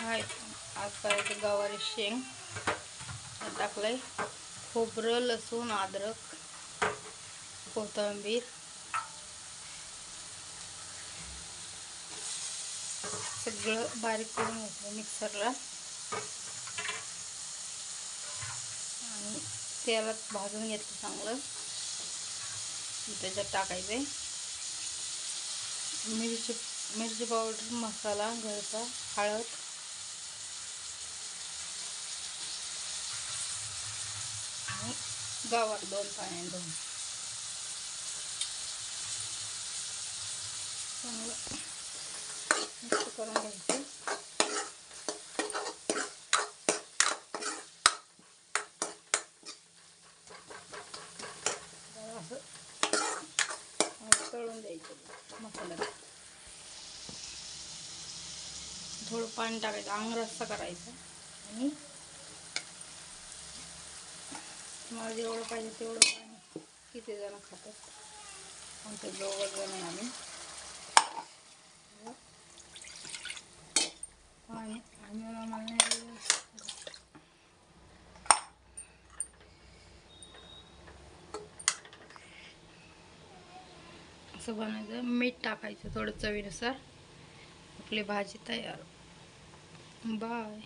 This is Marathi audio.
हाय आज करायचं गवारी शेंग टाकलंय, खोबरं, लसूण, अद्रक, कोथिंबीर सगळं बारीक करून घेतलं मिक्सरला आणि तेलात भाजून घेतलं चांगलं. त्याच्यात टाकायचे मिरची पावडर, मसाला घरचा, हळद, आणि गवार 2 पाण्याने धुवून चांगलं मिक्स करून घ्यायचं. असं तळून द्यायचं मसाल्यात. थोडं पाणी टाकायचं, आंगरस्सा करायचा आणि तुम्हाला जेवढं पाहिजे तेवढं पाणी. किती जण खातात, आमच्या 2 जण आहे आम्ही. पाणी असं बनायचं. मीठ टाकायचं थोडं चवीनुसार. आपली भाजी तयार. बाय.